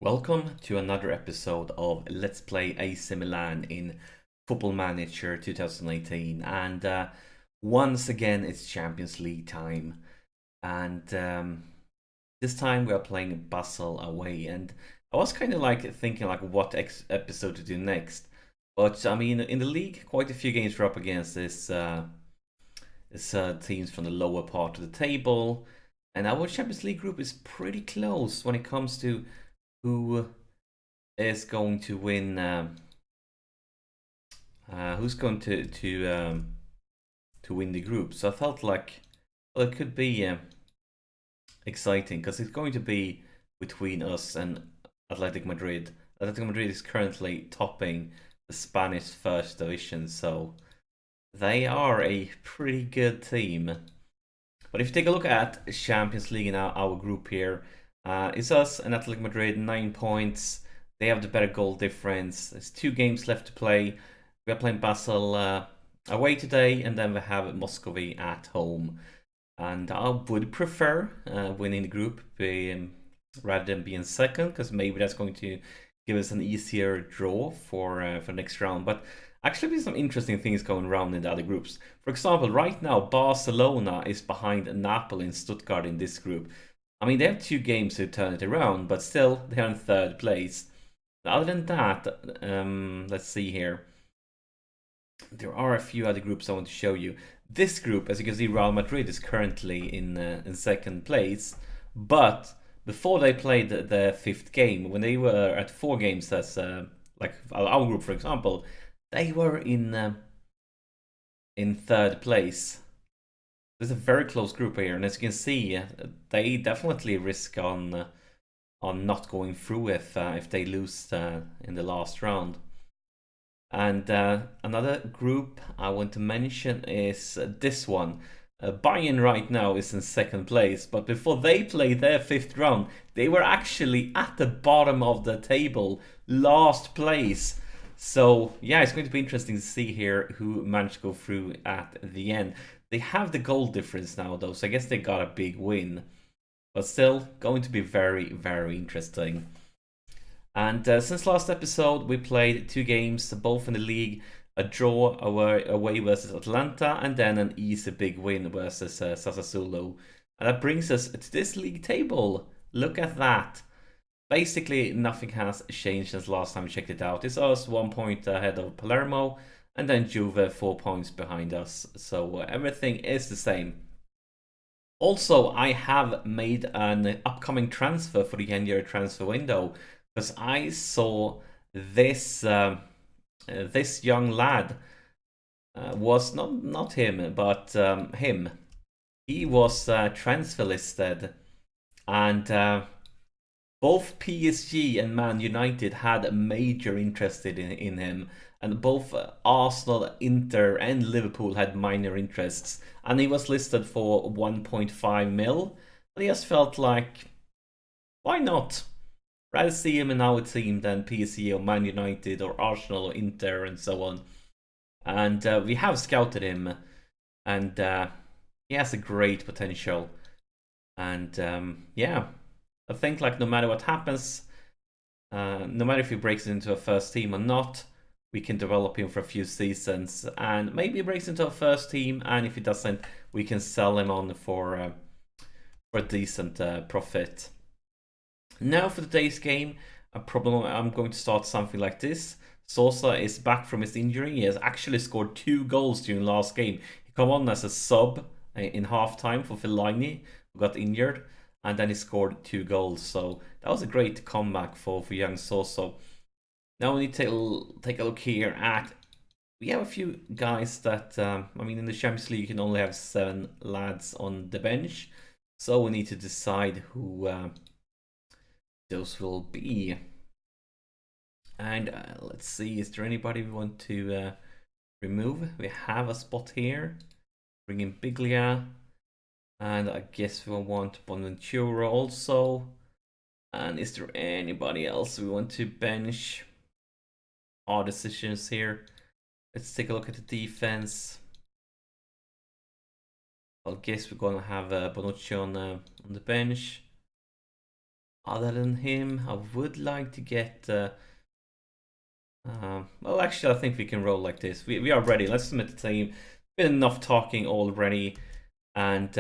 Welcome to another episode of Let's Play AC Milan in Football Manager 2018. And once again, it's Champions League time. And this time we are playing Basel away. And I was kind of like thinking like what episode to do next. But I mean, in the league, quite a few games we're up against this teams from the lower part of the table. And our Champions League group is pretty close when it comes to who is going to win. Who's going to win the group? So I felt like, well, it could be exciting because it's going to be between us and Athletic Madrid. Athletic Madrid is currently topping the Spanish First Division, so they are a pretty good team. But if you take a look at Champions League in our group here, it's us and Athletic Madrid, 9 points. They have the better goal difference. There's 2 games left to play. We are playing Basel away today, and then we have Muscovy at home. And I would prefer winning the group rather than being second, because maybe that's going to give us an easier draw for next round. But actually, there's some interesting things going around in the other groups. For example, right now, Barcelona is behind Napoli and Stuttgart in this group. I mean, they have 2 games to turn it around, but still, they're in 3rd place. Other than that, let's see here. There are a few other groups I want to show you. This group, as you can see, Real Madrid is currently in 2nd place. But before they played the 5th game, when they were at 4 games, as like our group, for example, they were in 3rd place. There's a very close group here, and as you can see, they definitely risk on not going through if they lose in the last round. And another group I want to mention is this one. Bayern right now is in 2nd place, but before they played their 5th round, they were actually at the bottom of the table, last place. So yeah, it's going to be interesting to see here who managed to go through at the end. They have the goal difference now, though, so I guess they got a big win. But still, going to be very, very interesting. And since last episode, we played 2 games, both in the league. A draw away versus Atlanta, and then an easy big win versus Sassuolo. And that brings us to this league table. Look at that. Basically, nothing has changed since last time I checked it out. It's us 1 point ahead of Palermo, and then Juve 4 points behind us. So everything is the same. Also, I have made an upcoming transfer for the January transfer window because I saw this this young lad was not him, but him. He was transfer listed, and both PSG and Man United had a major interest in him, and both Arsenal, Inter, and Liverpool had minor interests. And he was listed for 1.5 mil. And he just felt like, why not? Rather see him in our team than PSG or Man United or Arsenal or Inter and so on. And we have scouted him, and he has a great potential. And yeah. I think like no matter what happens, no matter if he breaks into a first team or not, we can develop him for a few seasons, and maybe he breaks into a first team, and if he doesn't, we can sell him on for a decent profit. Now for today's game, I'm going to start something like this. Sosa is back from his injury. He has actually scored 2 goals during last game. He came on as a sub in halftime for Fellaini, who got injured. And then he scored 2 goals. So that was a great comeback for young Soso. Now we need to take a look here at... We have a few guys that... I mean, in the Champions League, you can only have 7 lads on the bench. So we need to decide who those will be. And let's see, is there anybody we want to remove? We have a spot here. Bring in Biglia. And I guess we'll want Bonaventura also. And is there anybody else we want to bench? Our decisions here. Let's take a look at the defense. I guess we're going to have Bonucci on the bench. Other than him, I would like to get... well, actually, I think we can roll like this. We are ready. Let's submit the team. Been enough talking already. And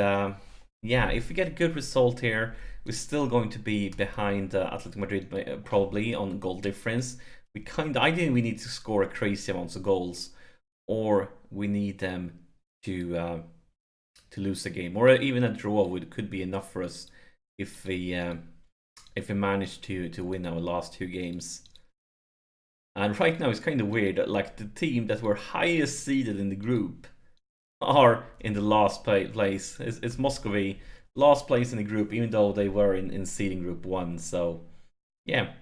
yeah, if we get a good result here, we're still going to be behind Atletico Madrid probably on goal difference. Ideally, we need to score a crazy amounts of goals, or we need them to lose the game, or even a draw could be enough for us if we manage to win our last 2 games. And right now it's kind of weird that like the team that were highest seeded in the group are in the last place. It's Muscovy, last place in the group, even though they were in seeding group 1. So yeah,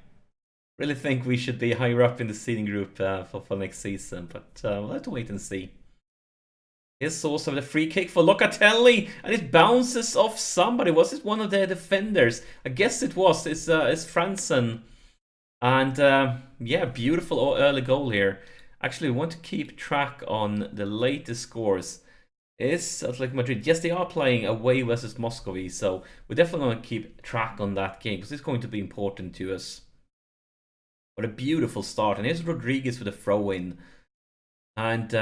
really think we should be higher up in the seeding group for next season, but we'll have to wait and see. Here's also the free kick for Locatelli, and it bounces off somebody. Was it one of their defenders? I guess it was. It's Franson. And yeah, beautiful early goal here. Actually, we want to keep track on the latest scores. Is Atletico Madrid? Yes, they are playing away versus Muscovy, so we're definitely going to keep track on that game because it's going to be important to us. What a beautiful start. And here's Rodriguez for the throw-in. And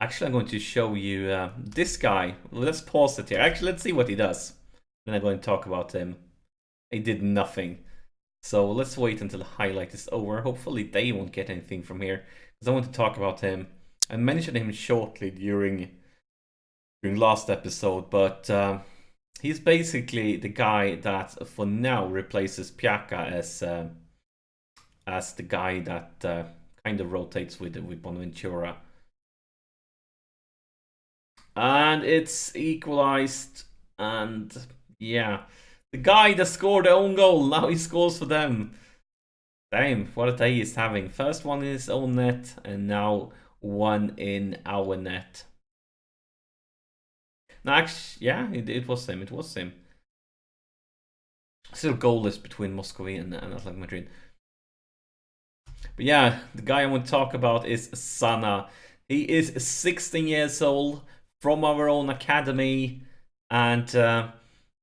actually, I'm going to show you this guy. Let's pause it here. Actually, let's see what he does. Then I'm going to talk about him. He did nothing. So let's wait until the highlight is over. Hopefully they won't get anything from here, because I want to talk about him. I mentioned him shortly during last episode, but he's basically the guy that for now replaces Piaka as the guy that kind of rotates with Bonaventura. And it's equalized, and yeah. The guy that scored their own goal, now he scores for them. Damn, what a day he's having. First one in his own net, and now one in our net. No, actually, yeah, it was him. It was him. Still goalless between Muscovy and Atletico Madrid. But yeah, the guy I want to talk about is Sana. He is 16 years old, from our own academy, and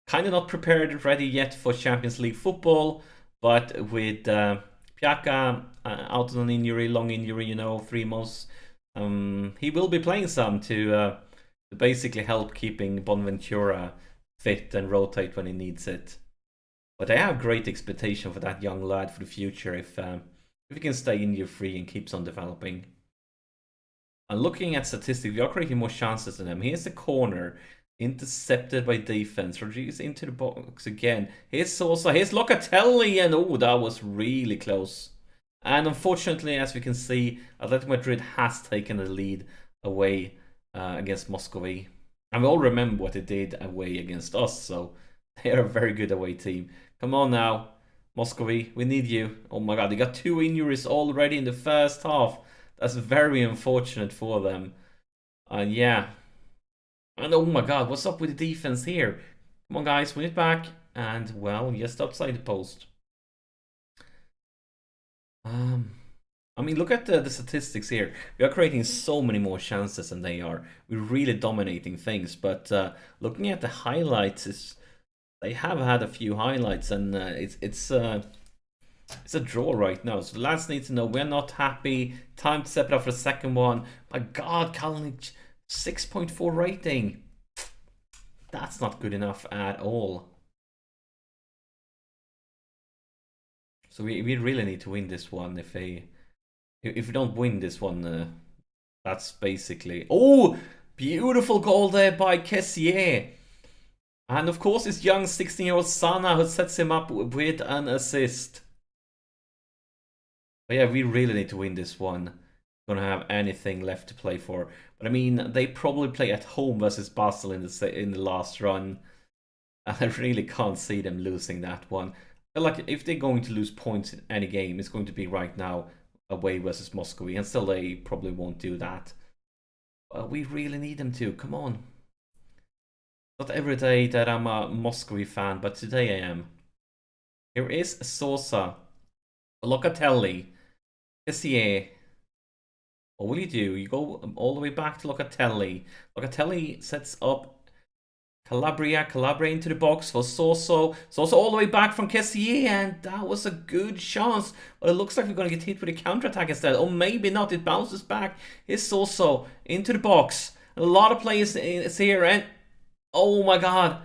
kind of not prepared and ready yet for Champions League football, but with Piaka out on an injury, long injury, 3 months, he will be playing some to basically help keeping Bonaventura fit and rotate when he needs it. But I have great expectation for that young lad for the future if he can stay injury free and keeps on developing. And looking at statistics, we are creating more chances than them. Here's the corner. Intercepted by defense. Rodriguez into the box again. Here's Locatelli, and oh, that was really close. And unfortunately, as we can see, Atletico Madrid has taken the lead away against Muscovy. And we all remember what they did away against us, so they are a very good away team. Come on now, Muscovy, we need you. Oh my god, they got 2 injuries already in the first half. That's very unfortunate for them. Yeah. And oh my god, what's up with the defense here? Come on guys, win it back. And well, just outside the post. I mean, look at the statistics here. We are creating so many more chances than they are. We're really dominating things. But looking at the highlights, they have had a few highlights, and it's a draw right now. So the lads need to know we're not happy. Time to step it up for the second one. My god, Kalinic. 6.4 rating. That's not good enough at all. So we really need to win this one. If we don't win this one, that's basically... Oh! Beautiful goal there by Kessier. And of course it's young 16-year-old Sana who sets him up with an assist. But yeah, we really need to win this one. Gonna have anything left to play for. But I mean, they probably play at home versus Basel in the last run. And I really can't see them losing that one. But like, if they're going to lose points in any game, it's going to be right now away versus Muscovy. And still, they probably won't do that. But we really need them to. Come on. Not every day that I'm a Muscovy fan, but today I am. Here is Sosa. Locatelli. Kessier. What will you do? You go all the way back to Locatelli. Locatelli sets up Calabria into the box for Soso. Soso all the way back from Kessier, and that was a good chance. But it looks like we're going to get hit with a counter-attack instead. Or maybe not, it bounces back. Here's Soso into the box. A lot of players here, and oh my god.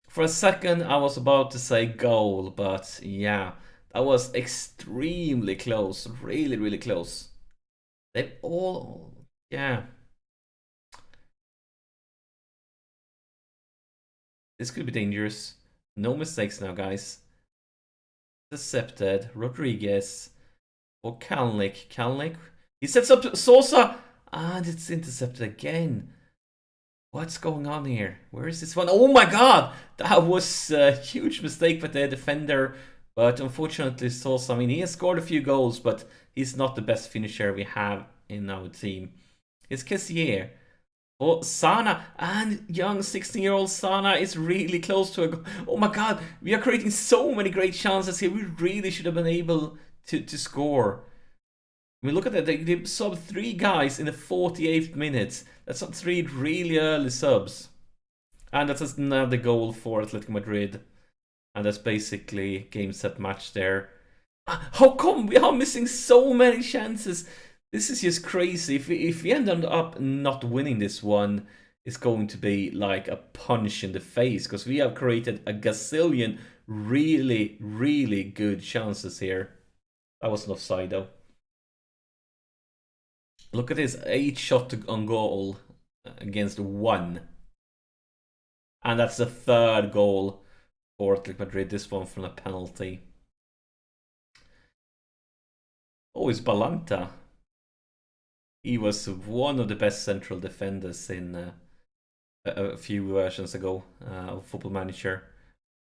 For a second, I was about to say goal, but yeah. That was extremely close. Really, really close. They've all... yeah. This could be dangerous. No mistakes now, guys. Intercepted. Rodriguez. Or Kalnick. Kalnick. He sets up Sosa. And it's intercepted again. What's going on here? Where is this one? Oh my god! That was a huge mistake by the defender. But unfortunately, Sosa, I mean, he has scored a few goals, but he's not the best finisher we have in our team. It's Kessier. Oh, Sana, and young 16-year-old Sana is really close to a goal. Oh my god, we are creating so many great chances here. We really should have been able to score. I mean, look at that. They subbed 3 guys in the 48th minute. That's not 3 really early subs. And that's another goal for Atletico Madrid. And that's basically game, set, match there. How come we are missing so many chances? This is just crazy. If we end up not winning this one, it's going to be like a punch in the face, because we have created a gazillion really, really good chances here. That was an offside though. Look at this, 8 shot on goal against 1. And that's the 3rd goal for Atletico Madrid, this one from a penalty. Oh, it's Balanta. He was one of the best central defenders in a few versions ago of Football Manager.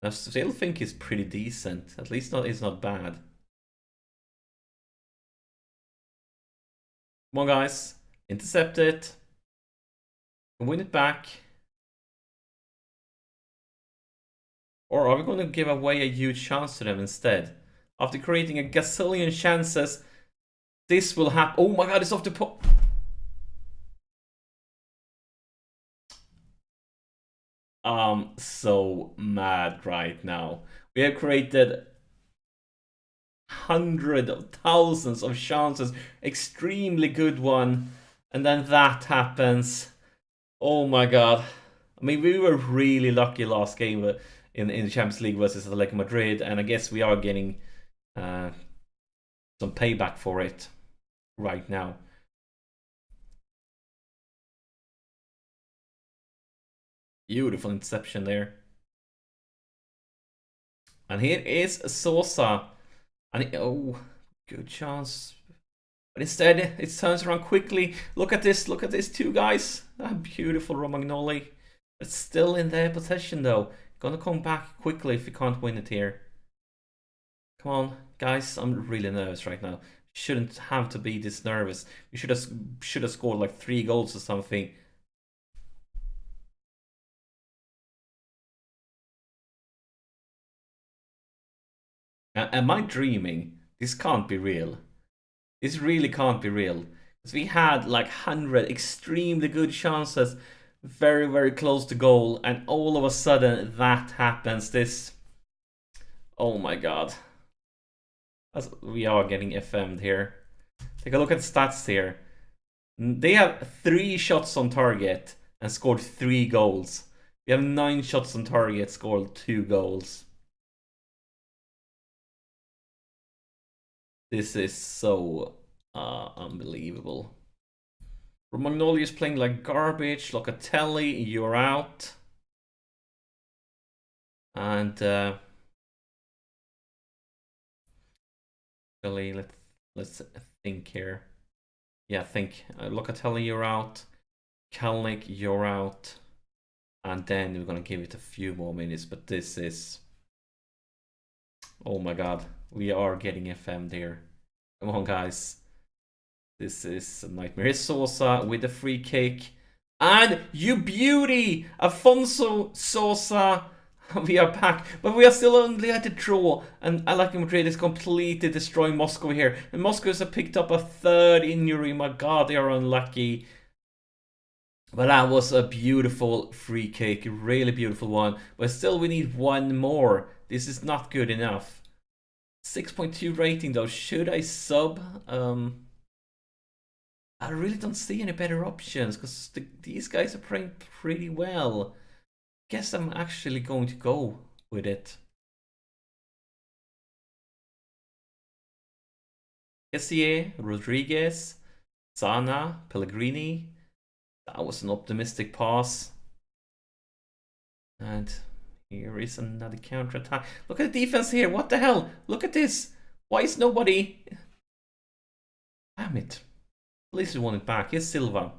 I still think he's pretty decent. At least he's not bad. Come on, guys. Intercept it. Win it back. Or are we going to give away a huge chance to them instead? After creating a gazillion chances, this will happen. Oh my god, it's off the pot. I'm so mad right now. We have created hundreds of thousands of chances. Extremely good one. And then that happens. Oh my god. I mean, we were really lucky last game in the Champions League versus Atletico Madrid. And I guess we are getting some payback for it right now. Beautiful interception there. And here is Sosa. And oh, good chance. But instead, it turns around quickly. Look at this 2 guys. Beautiful Romagnoli. It's still in their possession though. Gonna come back quickly if we can't win it here. Come on, guys. I'm really nervous right now. Shouldn't have to be this nervous. We should have scored like 3 goals or something. Am I dreaming? This can't be real. This really can't be real. Because we had like 100 extremely good chances, very, very close to goal, and all of a sudden that happens. This, oh my god. We are getting FM'd here. Take a look at the stats here. They have 3 shots on target and scored 3 goals. We have 9 shots on target, scored 2 goals. This is so unbelievable. Romagnoli is playing like garbage. Locatelli, you're out. And let's think here. Yeah, think. Locatelli, you're out. Kalnick, you're out. And then we're gonna give it a few more minutes. But this is, oh my god, we are getting FM there. Come on, guys. This is a nightmare. Here's Sosa with a free kick. And you beauty! Afonso Sosa. We are back. But we are still only at the draw. And Atletico Madrid is completely destroying Moscow here. And Moscow has picked up a 3rd injury. My god, they are unlucky. But that was a beautiful free kick, a really beautiful one. But still, we need one more. This is not good enough. 6.2 rating though. Should I sub? I really don't see any better options because these guys are playing pretty well. Guess I'm actually going to go with it. Kessié, Rodriguez, Sana, Pellegrini. That was an optimistic pass. And here is another counter attack. Look at the defense here. What the hell? Look at this. Why is nobody? Damn it. At least we want it back. Here's Silva.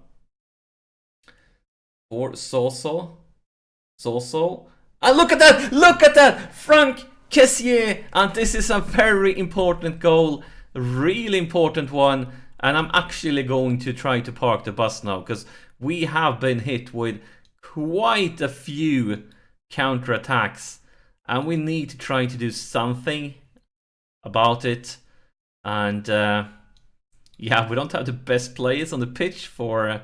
For Soso. And look at that! Look at that! Franck Kessié! And this is a very important goal. A really important one. And I'm actually going to try to park the bus now because we have been hit with quite a few counter-attacks. And we need to try to do something about it. And yeah, we don't have the best players on the pitch for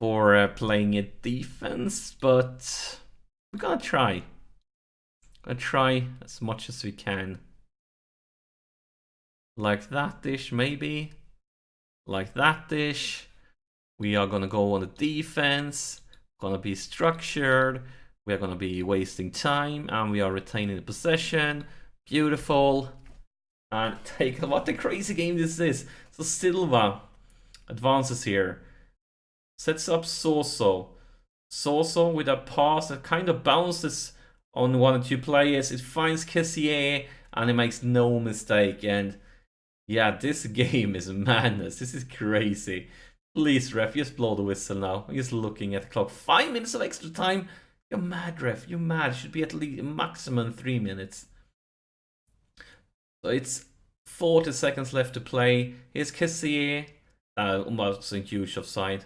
playing a defense, but we're gonna try. Gonna try as much as we can. Like that dish, maybe. Like that dish. We are gonna go on the defense. Gonna be structured. We are gonna be wasting time, and we are retaining the possession. Beautiful. And take what a crazy game this is. So Silva advances here. Sets up Soso. Soso with a pass that kind of bounces on one or two players. It finds Kessié and it makes no mistake. And yeah, this game is madness. This is crazy. Please, ref, just blow the whistle now. I'm just looking at the clock. 5 minutes of extra time? You're mad, ref. You're mad. It should be at least maximum 3 minutes. So it's 40 seconds left to play. Here's Kessié. Almost a huge offside.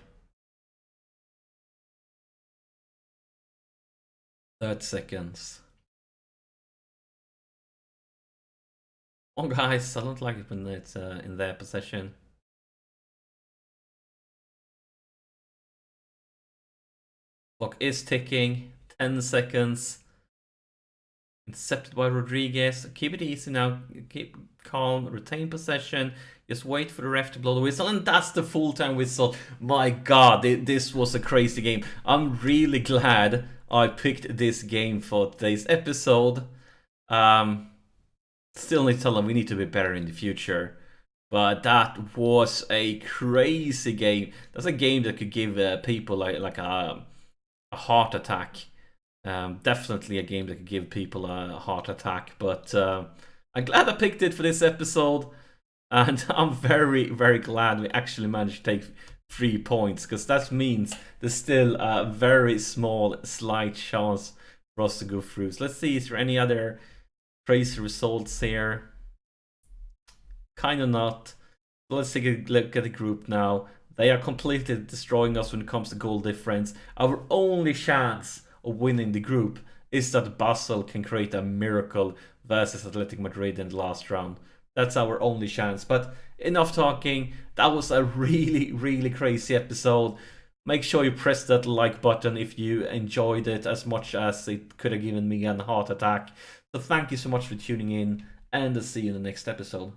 30 seconds. Oh guys, I don't like it when it's in their possession. Clock is ticking. 10 seconds. Intercepted by Rodriguez. Keep it easy now. Keep calm. Retain possession. Just wait for the ref to blow the whistle. And that's the full-time whistle. My god, this was a crazy game. I'm really glad I picked this game for today's episode. Still need to tell them we need to be better in the future. But that was a crazy game. That's a game that could give people like a heart attack. Definitely a game that could give people a heart attack. But I'm glad I picked it for this episode. And I'm very, very glad we actually managed to take 3 points. Because that means there's still a very small, slight chance for us to go through. So let's see, is there any other crazy results here? Kind of not. So let's take a look at the group now. They are completely destroying us when it comes to goal difference. Our only chance of winning the group is that Basel can create a miracle versus Athletic Madrid in the last round. That's our only chance. But enough talking. That was a really, really crazy episode. Make sure you press that like button if you enjoyed it as much as it could have given me a heart attack. So thank you so much for tuning in, and I'll see you in the next episode.